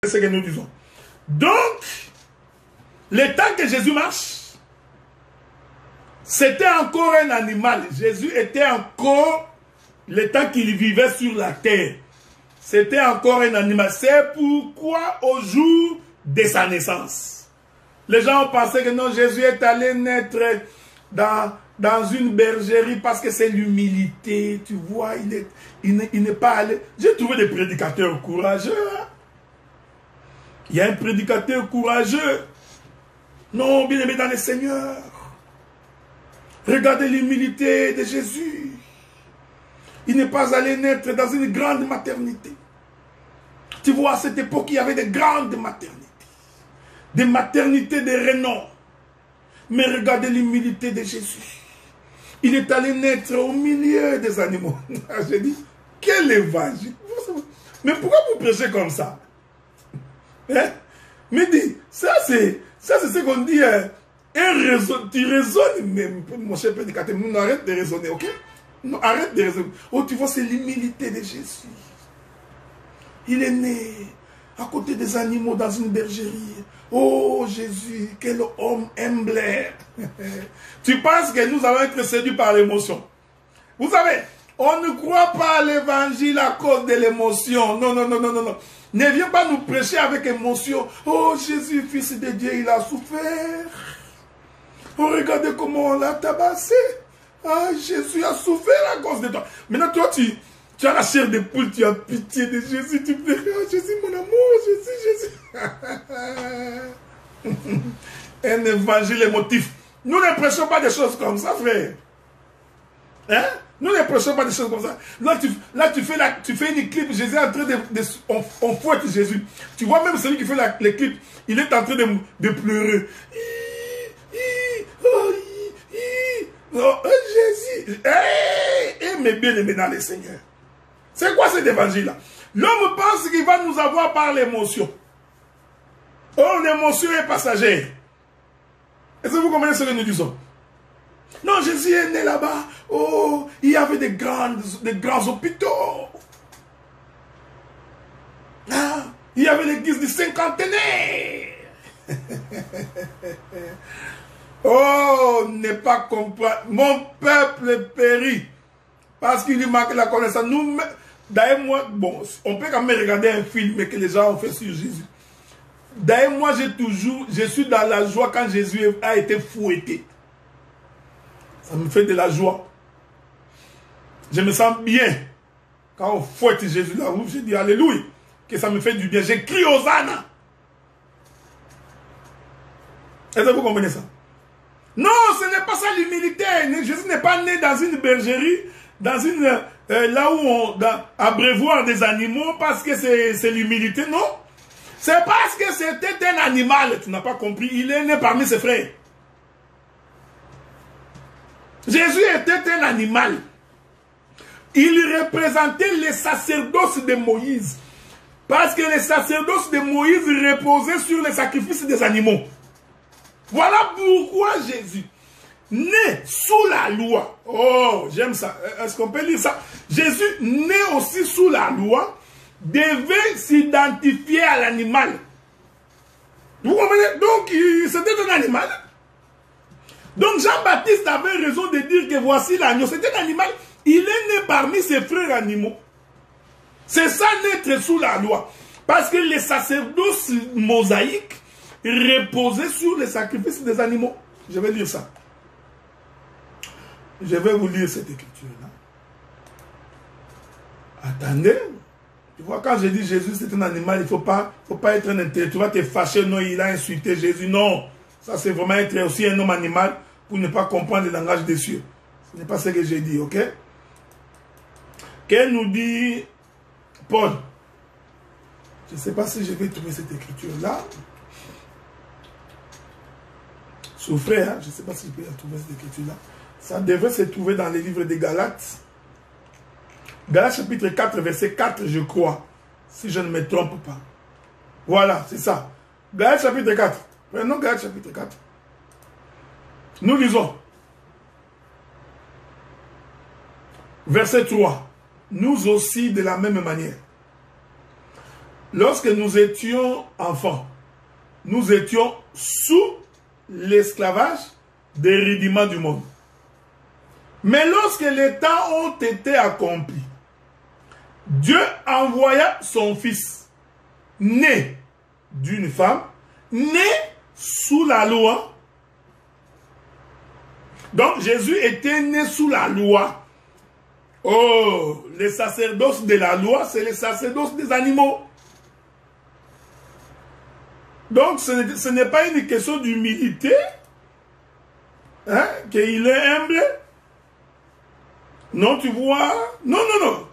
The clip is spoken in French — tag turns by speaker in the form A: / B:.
A: C'est ce que nous disons. Donc, le temps que Jésus marche, c'était encore un animal. Jésus était encore, le temps qu'il vivait sur la terre, c'était encore un animal. C'est pourquoi au jour de sa naissance, les gens ont pensé que non, Jésus est allé naître dans une bergerie parce que c'est l'humilité. Tu vois, il n'est pas allé. J'ai trouvé des prédicateurs courageux. Hein? Il y a un prédicateur courageux. Non, bien aimé dans le Seigneur. Regardez l'humilité de Jésus. Il n'est pas allé naître dans une grande maternité. Tu vois, à cette époque, il y avait des grandes maternités. Des maternités de renom. Mais regardez l'humilité de Jésus. Il est allé naître au milieu des animaux. J'ai dit, quel évangile. Mais pourquoi vous prêchez comme ça? Hein? Mais dis, ça c'est ce qu'on dit. Tu raisonnes, mais mon cher prédicateur, non, arrête de raisonner, ok? Non, arrête de raisonner. Oh, tu vois, c'est l'humilité de Jésus. Il est né à côté des animaux dans une bergerie. Oh Jésus, quel homme humble. Tu penses que nous allons être séduits par l'émotion? Vous savez, on ne croit pas à l'évangile à cause de l'émotion. Non, non, non, non, non, non. Ne viens pas nous prêcher avec émotion. Oh Jésus, fils de Dieu, il a souffert. Oh, regardez comment on l'a tabassé. Ah, Jésus a souffert à cause de toi. Maintenant, toi, tu as la chair de poule, tu as pitié de Jésus, tu pleures. Oh, Jésus, mon amour, Jésus. Un évangile émotif. Nous ne prêchons pas des choses comme ça, frère. Hein? Nous ne prêchons pas des choses comme ça. Là, tu fais une clip, Jésus est en train on fouette Jésus. Tu vois même celui qui fait les clips, il est en train de pleurer. Oh, Jésus. Mais bien aimé dans le Seigneur. C'est quoi cet évangile-là? L'homme pense qu'il va nous avoir par l'émotion. Oh, l'émotion est passagère. Est-ce que vous comprenez ce que nous disons? Non, Jésus est né là-bas. Oh, il y avait des grands hôpitaux. Ah, il y avait l'église du cinquantenaire. Oh, n'est pas comprendre. Mon peuple périt parce qu'il lui manque la connaissance. Nous, d'ailleurs, moi, bon, on peut quand même regarder un film que les gens ont fait sur Jésus. D'ailleurs, moi, je suis dans la joie quand Jésus a été fouetté. Ça me fait de la joie. Je me sens bien quand on fouette Jésus là où je dis Alléluia, que ça me fait du bien. Je crie Hosanna. Est-ce que vous comprenez ça? Non, ce n'est pas ça l'humilité. Jésus n'est pas né dans une bergerie, dans une là où on abreuvoir des animaux parce que c'est l'humilité, non. C'est parce que c'était un animal, tu n'as pas compris. Il est né parmi ses frères. Jésus était un animal. Il représentait le sacerdoce de Moïse. Parce que le sacerdoce de Moïse reposait sur le sacrifice des animaux. Voilà pourquoi Jésus, né sous la loi. Oh, j'aime ça. Est-ce qu'on peut lire ça? Jésus, né aussi sous la loi, devait s'identifier à l'animal. Vous comprenez? Donc, c'était un animal. Donc, Jean-Baptiste avait raison de dire que voici l'agneau. C'était un animal. Il est né parmi ses frères animaux. C'est ça, naître sous la loi. Parce que les sacerdoces mosaïques reposaient sur les sacrifices des animaux. Je vais lire ça. Je vais vous lire cette écriture-là. Attendez. Tu vois, quand je dis Jésus, c'est un animal, il ne faut pas être un intellectuel. Tu vas te fâcher, non, il a insulté Jésus. Non. Ça, c'est vraiment être aussi un homme animal pour ne pas comprendre le langage des cieux. Ce n'est pas ce que j'ai dit, ok? Qu'elle nous dit Paul? Je ne sais pas si je vais trouver cette écriture-là. Souffrez, hein? Je ne sais pas si je vais trouver cette écriture-là. Ça devrait se trouver dans les livres des Galates. Galates chapitre 4, verset 4, je crois. Si je ne me trompe pas. Voilà, c'est ça. Galates chapitre 4. Prenons Galates chapitre 4. Nous lisons. Verset 3. Nous aussi de la même manière. lorsque nous étions enfants, nous étions sous l'esclavage des rudiments du monde. Mais lorsque les temps ont été accomplis, Dieu envoya son fils, né d'une femme, né sous la loi. Donc Jésus était né sous la loi. Oh, les sacerdoces de la loi, c'est les sacerdoces des animaux. Donc ce n'est pas une question d'humilité, hein, qu'il est humble. Non, tu vois, non, non, non.